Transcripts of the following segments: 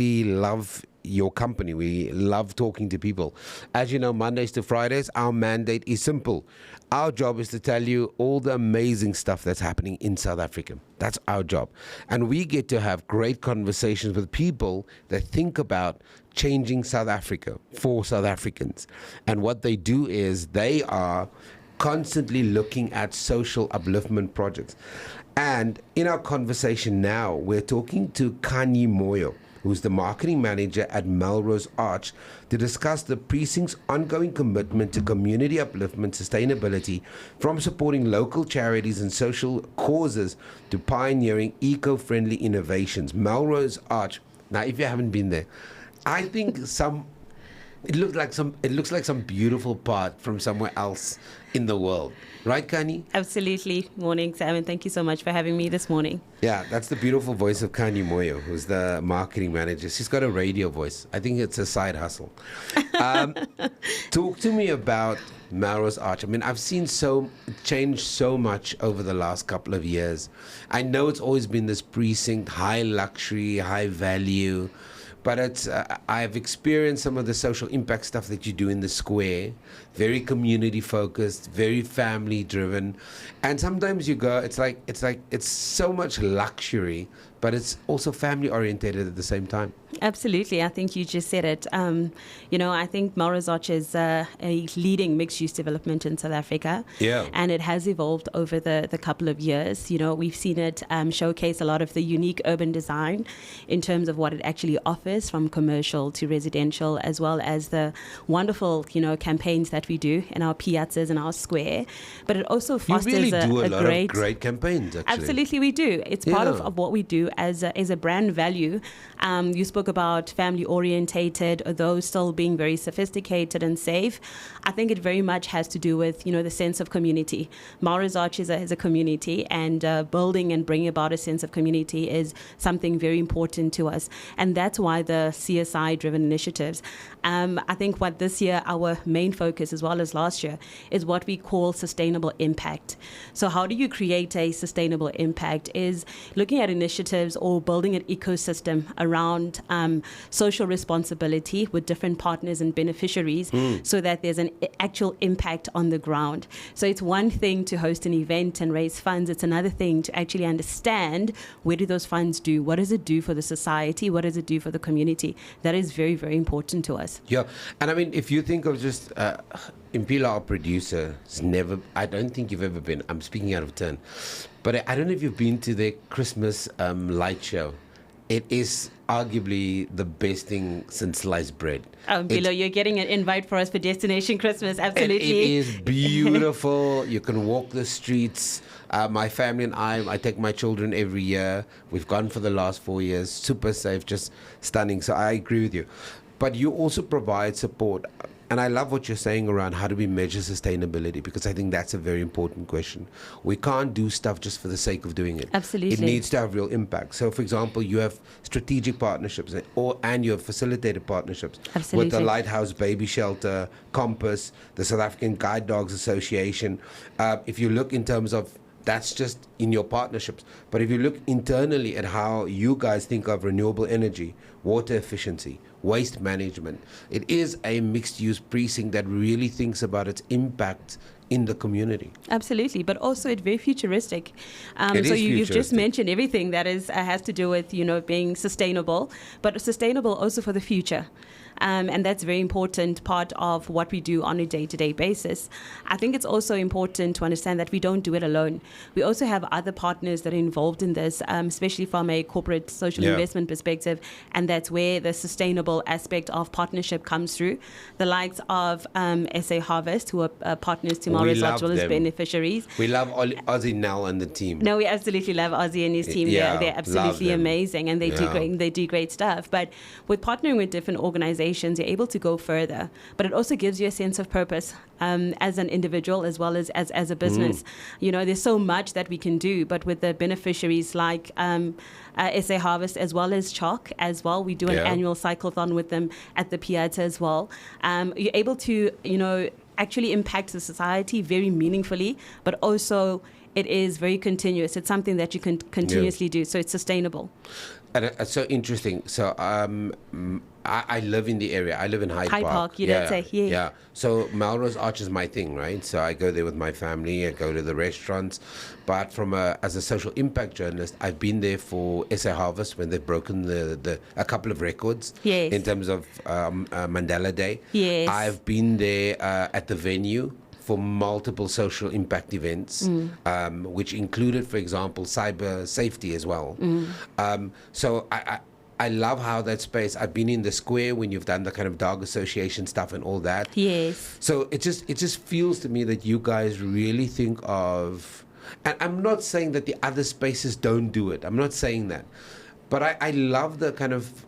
We love your company. We love talking to people. As you know, Mondays to Fridays, our mandate is simple. Our job is to tell you all the amazing stuff that's happening in South Africa. That's our job. And we get to have great conversations with people that think about changing South Africa for South Africans. And what they do is they are constantly looking at social upliftment projects. And in our conversation now, we're talking to Khanyi Moyo, who's the marketing manager at Melrose Arch, to discuss the precinct's ongoing commitment to community upliftment sustainability, from supporting local charities and social causes to pioneering eco-friendly innovations. Melrose Arch. Now, if you haven't been there, I think it looks like some beautiful part from somewhere else in the world. Right, Khanyi? Absolutely. Morning, Sam, and thank you so much for having me this morning. Yeah, that's the beautiful voice of Khanyi Moyo, who's the marketing manager. She's got a radio voice. I think it's a side hustle. Talk to me about Melrose Arch. I mean, I've seen change so much over the last couple of years. I know it's always been this precinct, high luxury, high value, but I've experienced some of the social impact stuff that you do in the square, very community focused, very family driven, and sometimes you go, it's so much luxury, but it's also family orientated at the same time. Absolutely. I think you just said it. I think Melrose Arch is a leading mixed-use development in South Africa. Yeah. And it has evolved over the couple of years. We've seen it showcase a lot of the unique urban design in terms of what it actually offers, from commercial to residential, as well as the wonderful, campaigns that we do in our piazzas and our square. But it also fosters you really do a lot great, of great campaigns, actually. Absolutely, we do. It's part of what we do as a brand value. You spoke about family orientated, those still being very sophisticated and safe. I think it very much has to do with the sense of community. Melrose Arch is a community, and building and bringing about a sense of community is something very important to us, and that's why the CSI driven initiatives. I think what this year our main focus, as well as last year, is what we call sustainable impact. So how do you create a sustainable impact is looking at initiatives or building an ecosystem around social responsibility with different partners and beneficiaries, so that there's an actual impact on the ground. So it's one thing to host an event and raise funds. It's another thing to actually understand, where do those funds do? What does it do for the society? What does it do for the community? That is very, very important to us. Yeah. And I mean, if you think of just Impila, our producer, I don't think you've ever been, I'm speaking out of turn, but I don't know if you've been to their Christmas light show. It is arguably the best thing since sliced bread. Bilo, you're getting an invite for us for Destination Christmas. Absolutely. It is beautiful. You can walk the streets. My family and I take my children every year. We've gone for the last 4 years. Super safe, just stunning. So I agree with you. But you also provide support. And I love what you're saying around how do we measure sustainability, because I think that's a very important question. We can't do stuff just for the sake of doing it. Absolutely. It needs to have real impact. So, for example, you have strategic partnerships and you have facilitated partnerships. Absolutely. With the Lighthouse Baby Shelter, Compass, the South African Guide Dogs Association. If you look in terms of, that's just in your partnerships. But if you look internally at how you guys think of renewable energy, water efficiency, waste management, it is a mixed-use precinct that really thinks about its impact in the community. Absolutely, but also it's very futuristic. You've just mentioned everything that has to do with being sustainable, but sustainable also for the future. And that's a very important part of what we do on a day-to-day basis. I think it's also important to understand that we don't do it alone. We also have other partners that are involved in this, especially from a corporate social investment perspective, and that's where the sustainable aspect of partnership comes through. The likes of SA Harvest, who are partners to Melrose Arch, as well as beneficiaries. We love Ozzy Nell and the team. No, we absolutely love Ozzy and his team. Yeah, they're absolutely amazing, and they do great stuff. But with partnering with different organizations, you're able to go further, but it also gives you a sense of purpose as an individual, as well as a business. There's so much that we can do, but with the beneficiaries like SA Harvest, as well as Chalk as well, we do an annual cyclothon with them at the Piazza as well. You're able to actually impact the society very meaningfully, but also it is very continuous. It's something that you can continuously do, so it's sustainable. And it's so interesting. So I live in the area. I live in Hyde Park. You don't say, yeah. Yeah. So Melrose Arch is my thing, right? So I go there with my family. I go to the restaurants. But as a social impact journalist, I've been there for SA Harvest when they've broken a couple of records. Yes. In terms of Mandela Day. Yes. I've been there at the venue for multiple social impact events, which included, for example, cyber safety as well. So I love how that space. I've been in the square when you've done the kind of dog association stuff and all that. Yes. So it just feels to me that you guys really think of, and I'm not saying that the other spaces don't do it. I'm not saying that, but I love the kind of.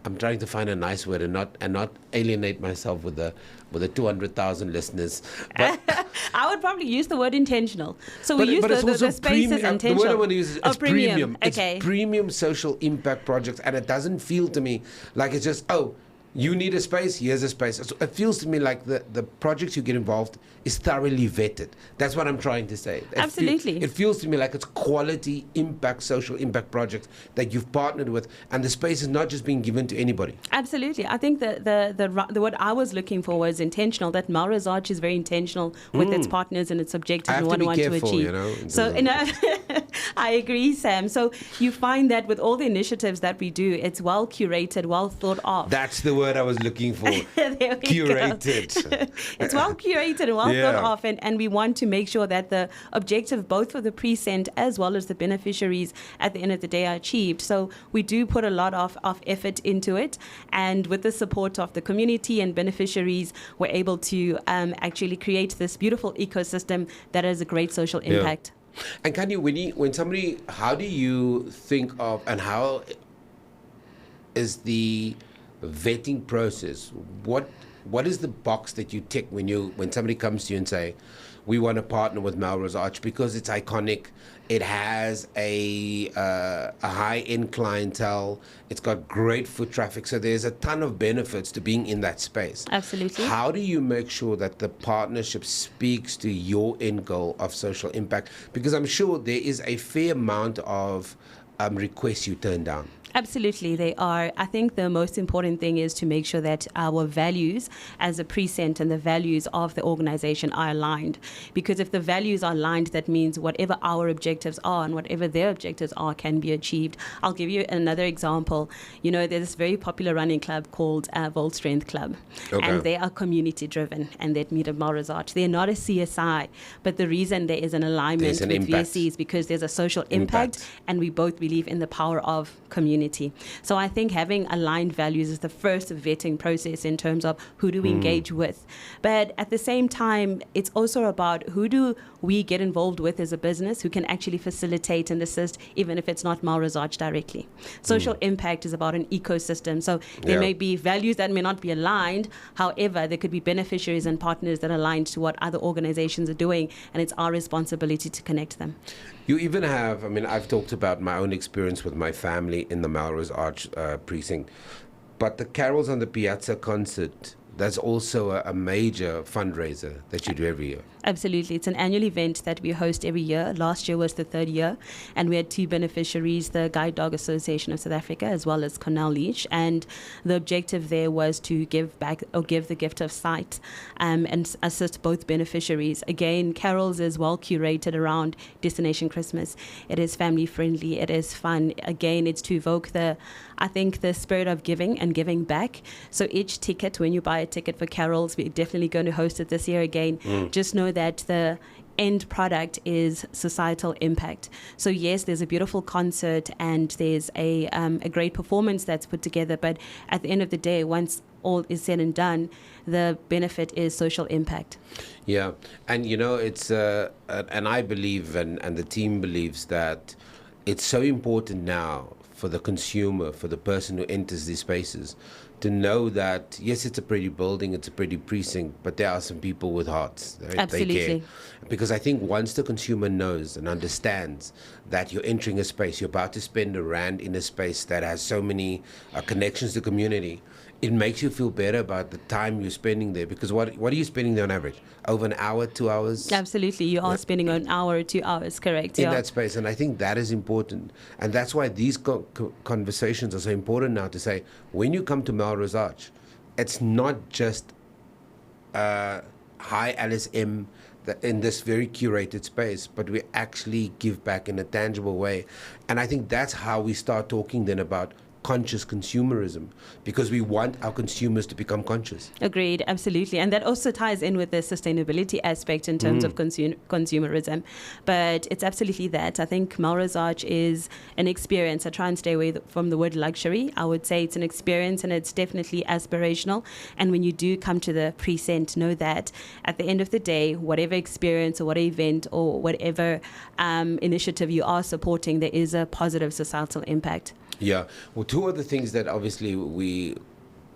I'm trying to find a nice word and not alienate myself with the 200,000 listeners. But I would probably use the word intentional. So we use the space as intentional. The word I want to use is premium. Okay. It's premium social impact projects, and it doesn't feel to me like it's just, oh, you need a space, here's a space. So it feels to me like the projects you get involved is thoroughly vetted. That's what I'm trying to say. Absolutely. It feels to me like it's quality impact, social impact projects that you've partnered with, and the space is not just being given to anybody. Absolutely. I think the what I was looking for was intentional. That Melrose Arch is very intentional with its partners and its objectives and what it wants to achieve. So, I agree, Sam. So you find that with all the initiatives that we do, it's well curated, well thought of. That's the word I was looking for. Curated. It's well curated and well thought of, and we want to make sure that the objective, both for the precinct as well as the beneficiaries, at the end of the day are achieved. So we do put a lot of effort into it, and with the support of the community and beneficiaries, we're able to actually create this beautiful ecosystem that has a great social impact. And Khanyi, how do you think of, and how is the vetting process? What is the box that you tick when somebody comes to you and say, we want to partner with Melrose Arch because it's iconic, it has a high-end clientele, it's got great foot traffic, so there's a ton of benefits to being in that space. Absolutely. How do you make sure that the partnership speaks to your end goal of social impact? Because I'm sure there is a fair amount of requests you turn down. Absolutely, they are. I think the most important thing is to make sure that our values as a precinct and the values of the organization are aligned. Because if the values are aligned, that means whatever our objectives are and whatever their objectives are can be achieved. I'll give you another example. There's this very popular running club called Volt Strength Club. Okay. And they are community driven, and they meet at Melrose Arch. They're not a CSI, but the reason there is an alignment with VSC is because there's a social impact, and we both believe in the power of community. So I think having aligned values is the first vetting process in terms of who do we engage with. But at the same time, it's also about who do we get involved with as a business who can actually facilitate and assist, even if it's not Melrose Arch directly. Social impact is about an ecosystem. So there may be values that may not be aligned. However, there could be beneficiaries and partners that are aligned to what other organizations are doing, and it's our responsibility to connect them. You even have, I've talked about my own experience with my family in the Melrose Arch precinct, but the Carols on the Piazza concert, that's also a major fundraiser that you do every year. Absolutely. It's an annual event that we host every year. Last year was the third year, and we had two beneficiaries, the Guide Dog Association of South Africa as well as Cornell Leach. And the objective there was to give back or give the gift of sight and assist both beneficiaries. Again, Carol's is well curated around Destination Christmas. It is family friendly. It is fun. Again, it's to evoke the spirit of giving and giving back. So each ticket, when you buy a ticket for Carol's, we're definitely going to host it this year again. Just know that the end product is societal impact. So yes, there's a beautiful concert and there's a great performance that's put together, but at the end of the day, once all is said and done, the benefit is social impact. Yeah, and it's and I believe and the team believes that it's so important now for the consumer, for the person who enters these spaces, to know that, yes, it's a pretty building, it's a pretty precinct, but there are some people with hearts. Right? Absolutely. They care. Because I think once the consumer knows and understands that you're entering a space, you're about to spend R1 in a space that has so many connections to community, it makes you feel better about the time you're spending there. Because what are you spending there on average? Over an hour, 2 hours? Absolutely. You are spending an hour or 2 hours, correct. In that space. And I think that is important. And that's why these conversations are so important now, to say, when you come to Melrose Arch, it's not just high LSM in this very curated space, but we actually give back in a tangible way. And I think that's how we start talking then about conscious consumerism, because we want our consumers to become conscious. Agreed, absolutely. And that also ties in with the sustainability aspect in terms of consumerism. But it's absolutely that. I think Melrose Arch is an experience. I try and stay away from the word luxury. I would say it's an experience, and it's definitely aspirational. And when you do come to the precinct, know that at the end of the day, whatever experience or whatever event or whatever initiative you are supporting, there is a positive societal impact. Yeah. Well, two other things that obviously we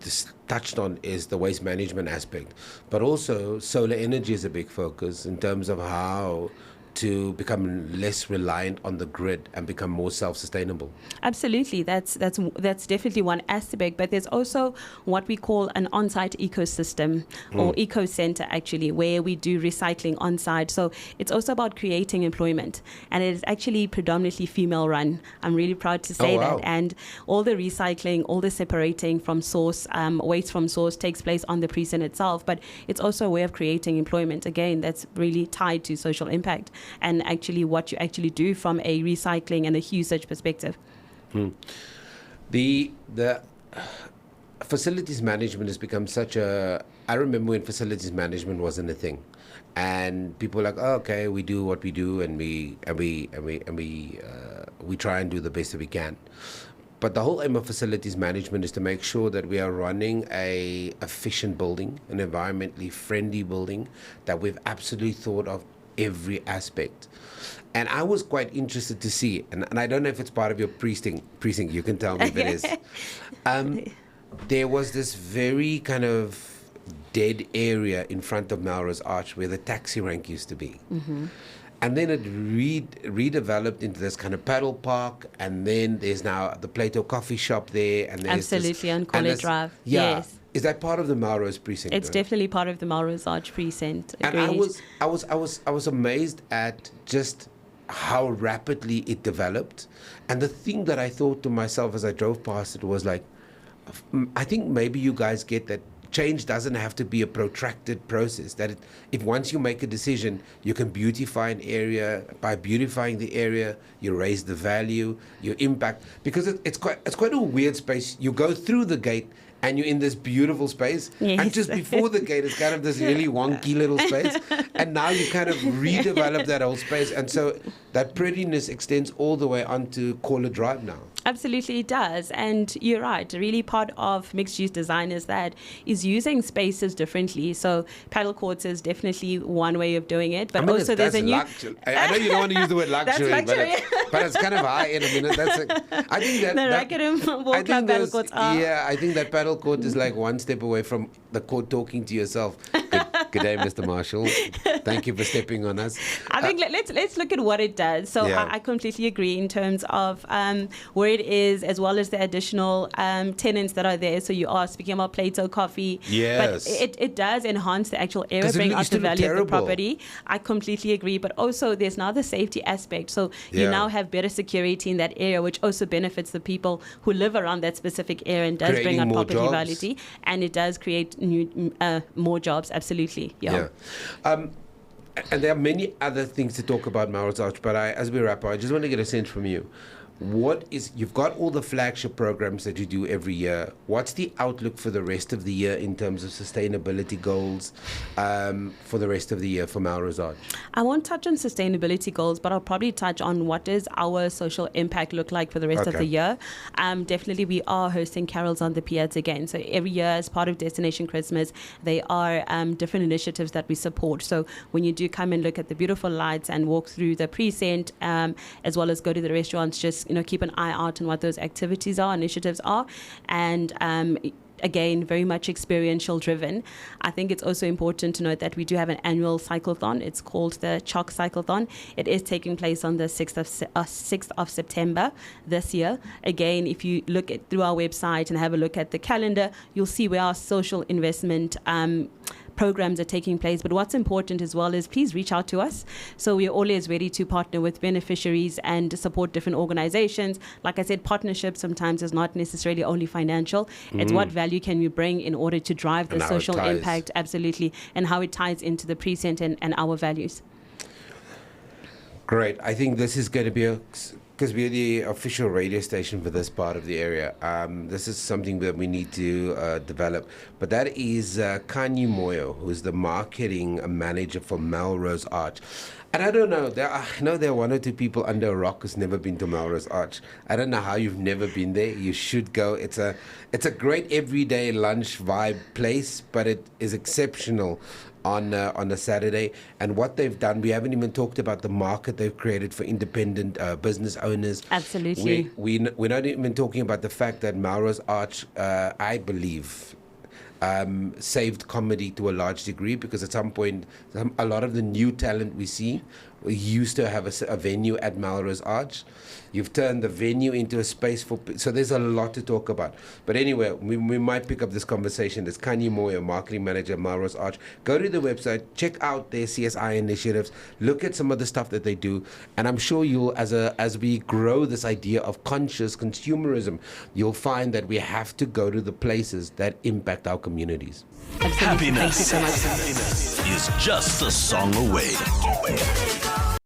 just touched on is the waste management aspect, but also solar energy is a big focus in terms of how to become less reliant on the grid and become more self-sustainable. Absolutely, that's definitely one aspect. But there's also what we call an on-site ecosystem or eco center, actually, where we do recycling on-site. So it's also about creating employment, and it is actually predominantly female-run. I'm really proud to say that. And all the recycling, all the separating from source, waste from source, takes place on the precinct itself. But it's also a way of creating employment. Again, that's really tied to social impact and actually what you actually do from a recycling and a usage perspective. The facilities management has become such a... I remember when facilities management wasn't a thing, and people were like, oh, okay, we do what we do, and we try and do the best that we can. But the whole aim of facilities management is to make sure that we are running a efficient building, an environmentally friendly building, that we've absolutely thought of every aspect. And I was quite interested to see, and I don't know if it's part of your precinct, you can tell me if it is. There was this very kind of dead area in front of Melrose Arch where the taxi rank used to be. And then it redeveloped into this kind of paddle park, and then there's now the Plato coffee shop there. And there's absolutely, on College Drive. Yeah. Yes. Is that part of the Melrose precinct? It's definitely part of the Melrose Arch precinct. And I was amazed at just how rapidly it developed. And the thing that I thought to myself as I drove past it was like, I think maybe you guys get that change doesn't have to be a protracted process, that if once you make a decision, you can beautify an area. By beautifying the area, you raise the value, you impact, because it's quite a weird space. You go through the gate and you're in this beautiful space, and just before the gate is kind of this really wonky little space, and now you kind of redevelop that whole space, and so that prettiness extends all the way onto Caller Drive now. Absolutely, it does. And you're right, really part of mixed-use design is using spaces differently. So paddle courts is definitely one way of doing it, but also there's a new... I know you don't want to use the word luxury, but it's kind of high end. I mean, I think that... The Racquetball Ball Club paddle courts are... Yeah, I think that paddle court is like one step away from the court talking to yourself. Good day, Mr. Marshall. Thank you for stepping on us. I think let's look at what it does. So I completely agree in terms of where it is, as well as the additional tenants that are there. So you are speaking about Plato Coffee. Yes. But it does enhance the actual area, bring up the value of the property. I completely agree. But also there's now the safety aspect. So you now have better security in that area, which also benefits the people who live around that specific area and does bring up property value. And it does create new more jobs, absolutely. Yeah. And there are many other things to talk about Melrose Arch, but as we wrap up, I just want to get a sense from you. You've got all the flagship programs that you do every year. What's the outlook for the rest of the year in terms of sustainability goals for the rest of the year for Melrose Arch? I won't touch on sustainability goals, but I'll probably touch on what does our social impact look like for the rest of the year. Definitely, we are hosting carols on the Piazza again. So every year, as part of Destination Christmas, they are different initiatives that we support. So when you do come and look at the beautiful lights and walk through the precinct, as well as go to the restaurants, just keep an eye out on what those activities are, initiatives are, and again, very much experiential driven. I think it's also important to note that we do have an annual cyclothon. It's called the Chalk Cyclothon. It is taking place on the 6th of September this year. Again, if you look through our website and have a look at the calendar, you'll see where our social investment programs are taking place. But what's important as well is please reach out to us. So we're always ready to partner with beneficiaries and support different organizations. Like I said, partnership sometimes is not necessarily only financial. It's what value can you bring in order to drive the social impact, absolutely, and how it ties into the precinct and our values. Great. I think this is going to be because we're the official radio station for this part of the area. This is something that we need to develop. But that is Khanyi Moyo, who's the marketing manager for Melrose Arch. And I don't know, I know there are one or two people under a rock who's never been to Melrose Arch. I don't know how you've never been there. You should go. It's a great everyday lunch vibe place, but it is exceptional on a Saturday. And what they've done, we haven't even talked about the market they've created for independent business owners. Absolutely. We're not even talking about the fact that Melrose Arch, I believe, saved comedy to a large degree, because at some point, a lot of the new talent we see, we used to have a venue at Melrose Arch. You've turned the venue into a space for... So there's a lot to talk about. But anyway, we might pick up this conversation. There's Khanyi Moyo, marketing manager at Melrose Arch. Go to the website, check out their CSI initiatives, look at some of the stuff that they do, and I'm sure you'll, as we grow this idea of conscious consumerism, you'll find that we have to go to the places that impact our communities. Absolutely. Happiness Thank you so much. is just a song away.